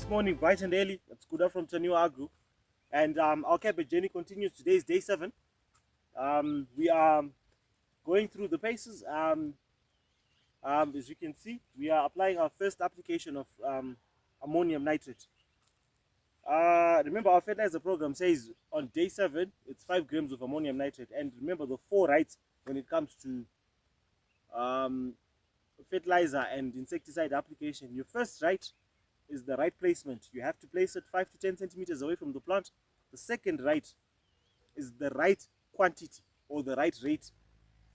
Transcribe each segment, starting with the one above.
this morning, bright and early. It's Kuda from Tanua Agro, and our cabbage journey continues. Today is day 7. We are going through the paces. As you can see, we are applying our first application of ammonium nitrate. Remember, our fertilizer program says on day 7 it's 5 grams of ammonium nitrate, and remember the 4 rights when it comes to um, fertilizer and insecticide application. Your first right is the right placement. You have to place it 5 to 10 centimeters away from the plant. The second right is the right quantity or the right rate,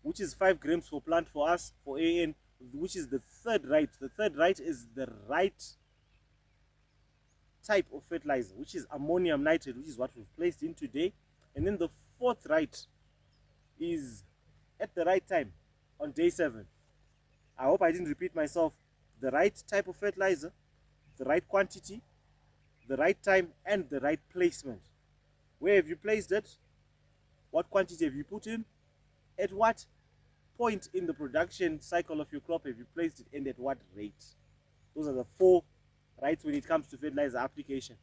which is 5 grams for plant for us, for AN, which is the third right. The third right is the right type of fertilizer, which is ammonium nitrate, which is what we've placed in today. And then the fourth right is at the right time on day 7. I hope I didn't repeat myself. The right type of fertilizer, the right quantity, the right time, and the right placement. Where have you placed it? What quantity have you put in? At what point in the production cycle of your crop have you placed it, and at what rate? Those are the 4 rights when it comes to fertilizer application.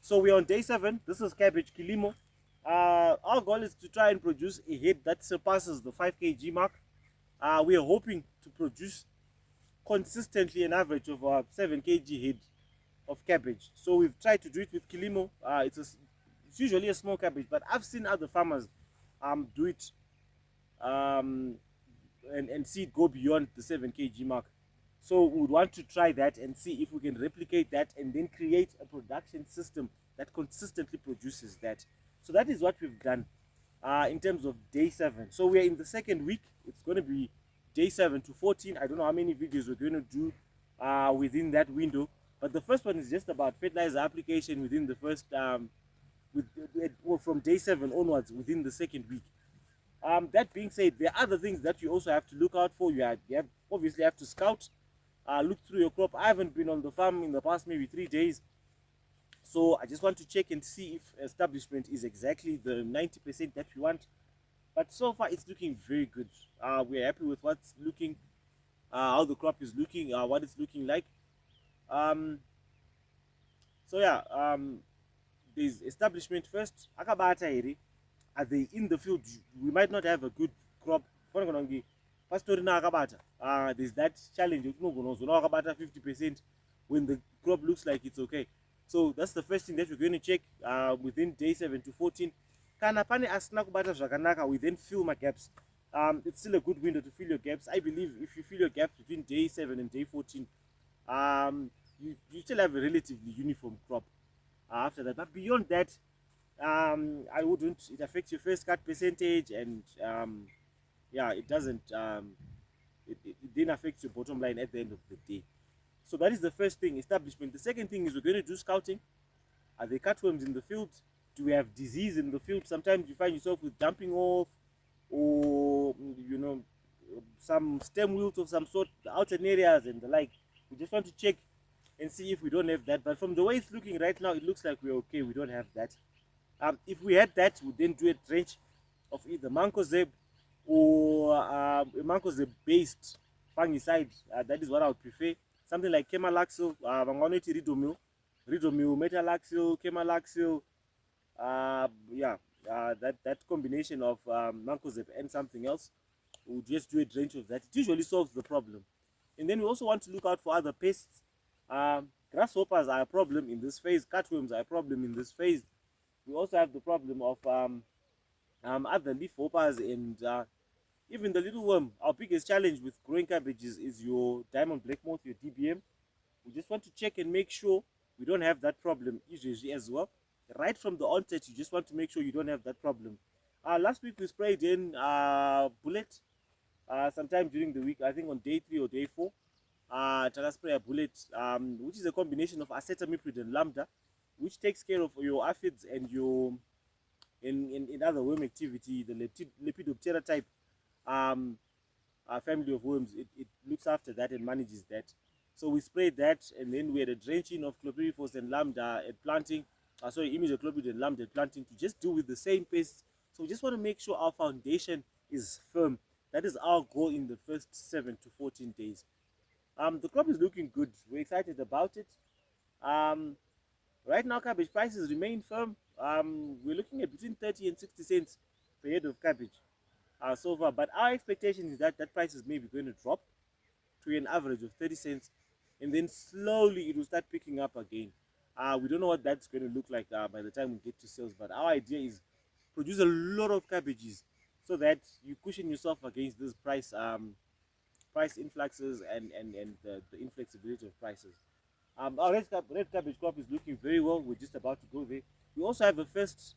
So we're on day 7. This is cabbage kilimo. Our goal is to try and produce a head that surpasses the 5 kg mark. We are hoping to produce consistently an average of 7 kg head of cabbage. So we've tried to do it with kilimo. It's usually a small cabbage, but I've seen other farmers do it and see it go beyond the 7 kg mark. So we would want to try that and see if we can replicate that and then create a production system that consistently produces that. So that is what we've done in terms of day 7. So we're in the second week. It's going to be day 7 to 14. I don't know how many videos we're going to do within that window, but the first one is just about fertilizer application within the first from day 7 onwards within the second week. That being said, there are other things that you also have to look out for. You obviously have to scout, look through your crop. I haven't been on the farm in the past maybe 3 days, so I just want to check and see if establishment is exactly the 90% that we want. But so far it's looking very good. We're happy with what's looking, how the crop is looking, what it's looking like. So yeah, there's establishment first. Akabata iri, are they in the field? We might not have a good crop. There's that challenge. 50% when the crop looks like it's okay. So that's the first thing that we're going to check within day 7 to 14. We then fill my gaps. It's still a good window to fill your gaps. I believe if you fill your gaps between day 7 and day 14, you still have a relatively uniform crop after that. But beyond that, I wouldn't. It affects your first cut percentage, and yeah, it doesn't. It then affects your bottom line at the end of the day. So that is the first thing, establishment. The second thing is we're going to do scouting. Are there cutworms in the field? Do we have disease in the field? Sometimes you find yourself with dumping off, or some stem wilt of some sort, the outer areas and the like. We just want to check and see if we don't have that. But from the way it's looking right now, it looks like we're okay. We don't have that. If we had that, we'd then do a drench of either mancozeb or a mancozeb based fungicide. That is what I would prefer. Something like Chemalaxil, Ridomil, Metalaxil, Chemalaxil. That combination of mancozeb and something else, we'll just do a drench of that. It usually solves the problem. And then we also want to look out for other pests. Grasshoppers are a problem in this phase. Cutworms are a problem in this phase. We also have the problem of other leaf hoppers and even the little worm. Our biggest challenge with growing cabbages is your diamond black moth, your DBM. We just want to check and make sure we don't have that problem usually as well. Right from the onset, you just want to make sure you don't have that problem. Last week we sprayed in bullet sometime during the week, I think on day 3 or day 4. Tala spray a bullet, which is a combination of acetamiprid and lambda, which takes care of your aphids and your in other worm activity, the Lepidoptera type family of worms. It looks after that and manages that. So we sprayed that, and then we had a drenching of chlorpyrifos and lambda at planting. Imidacloprid and lambda at planting to just deal with the same pests. So we just want to make sure our foundation is firm. That is our goal in the first 7 to 14 days. The crop is looking good. We're excited about it. Right now, cabbage prices remain firm. We're looking at between 30 and 60 cents per head of cabbage so far. But our expectation is that that price is maybe going to drop to an average of 30 cents, and then slowly it will start picking up again. We don't know what that's going to look like by the time we get to sales, but our idea is produce a lot of cabbages so that you cushion yourself against this price influxes and the inflexibility of prices. Our red cabbage crop is looking very well. We're just about to go there. We also have a first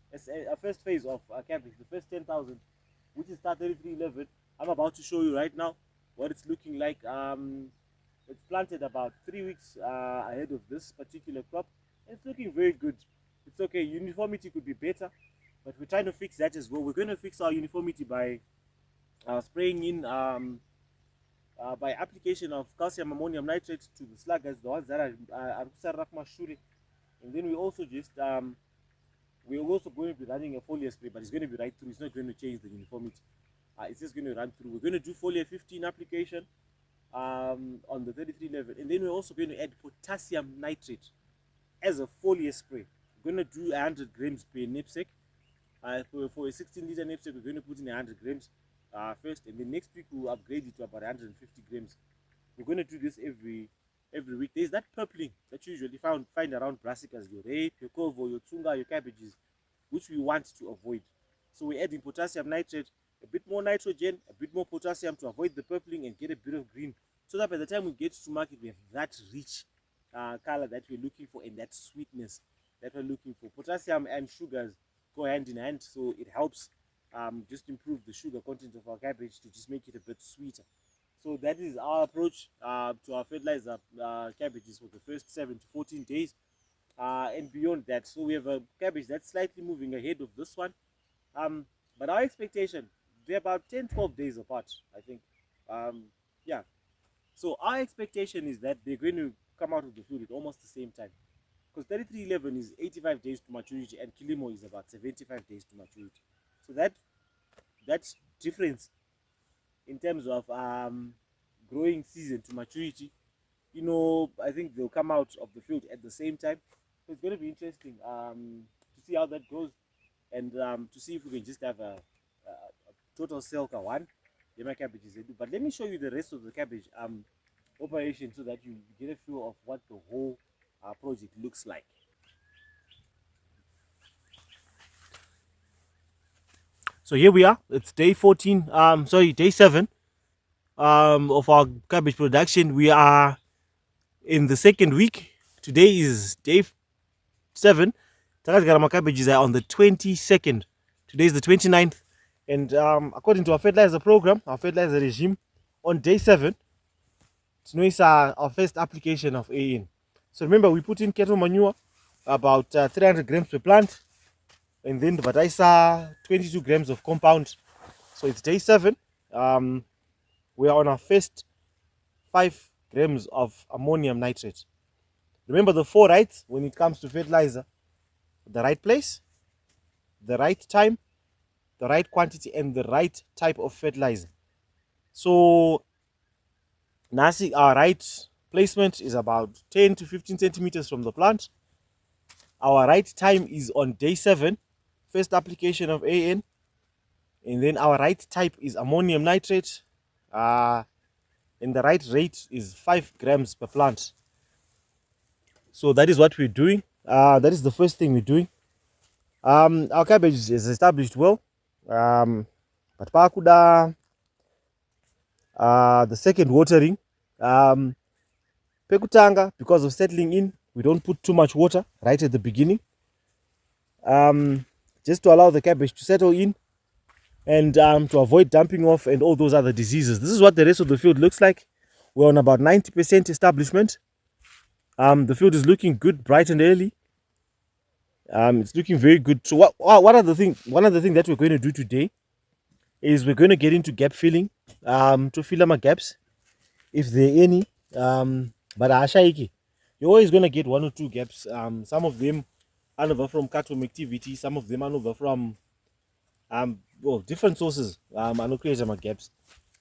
phase of cabbage, the first 10,000, which is start 3311. I'm about to show you right now what it's looking like. It's planted about 3 weeks ahead of this particular crop. It's looking very good. It's okay. Uniformity could be better, but we're trying to fix that as well. We're going to fix our uniformity by spraying in by application of calcium ammonium nitrate to the sluggers, the ones that are and then we also just we're also going to be running a foliar spray, but it's going to be right through. It's not going to change the uniformity. It's just going to run through. We're going to do foliar 15 application on the 33 level, and then we're also going to add potassium nitrate as a foliar spray. We're going to do 100 grams per knapsack. For a 16-liter knapsack, we're going to put in 100 grams first, and then next week we'll upgrade it to about 150 grams. We're going to do this every week. There's that purpling that you usually find around brassicas, your rape, your kovo, your tsunga, your cabbages, which we want to avoid. So we're adding potassium nitrate, a bit more nitrogen, a bit more potassium to avoid the purpling and get a bit of green, so that by the time we get to market we have that rich color that we're looking for and that sweetness that we're looking for. Potassium and sugars go hand in hand, so it helps just improve the sugar content of our cabbage to just make it a bit sweeter. So that is our approach to our fertilizer cabbages for the first 7 to 14 days and beyond that. So we have a cabbage that's slightly moving ahead of this one, but our expectation, they're about 10-12 days apart, I think. Yeah, so our expectation is that they're going to come out of the field at almost the same time, because 3311 is 85 days to maturity and Kilimo is about 75 days to maturity. So that's difference in terms of growing season to maturity. I think they'll come out of the field at the same time. So it's going to be interesting to see how that goes, and to see if we can just have a total sale one. My cabbages they do. But let me show you the rest of the cabbage operation so that you get a feel of what the whole project looks like. So here we are. It's day 14. Day 7 of our cabbage production. We are in the second week. Today is day 7. Takazgarama cabbages are on the 22nd. Today is the 29th. And according to our fertilizer program, our fertilizer regime, on day 7, it's our first application of AN. So remember, we put in cattle manure, about 300 grams per plant, and then the fertilizer, 22 grams of compound. So it's day 7. We are on our first 5 grams of ammonium nitrate. Remember the 4 rights when it comes to fertilizer: the right place, the right time, the right quantity, and the right type of fertilizer. So Nasi, our right placement is about 10 to 15 centimeters from the plant. Our right time is on day 7, first application of AN, and then our right type is ammonium nitrate, and the right rate is 5 grams per plant. So that is what we're doing. That is the first thing we're doing. Our cabbage is established well, but pakuda the second watering, pekutanga, because of settling in, we don't put too much water right at the beginning, just to allow the cabbage to settle in and to avoid dumping off and all those other diseases. This is what the rest of the field looks like. We're on about 90% establishment. The field is looking good, bright and early. It's looking very good. So one of the things that we're going to do today is we're going to get into gap filling, to fill up my gaps if there are any. But ashaiki, you're always going to get 1 or 2 gaps. Some of them are over from cattle activity, some of them are over from different sources. I know create my gaps.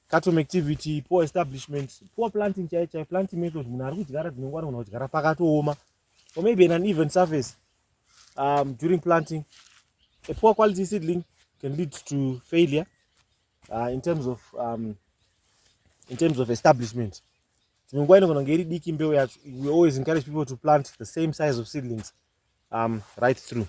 Cattle activity, poor establishment, poor planting, planting methods. or maybe an uneven surface during planting, a poor quality seedling can lead to failure in terms of establishment. We always encourage people to plant the same size of seedlings right through.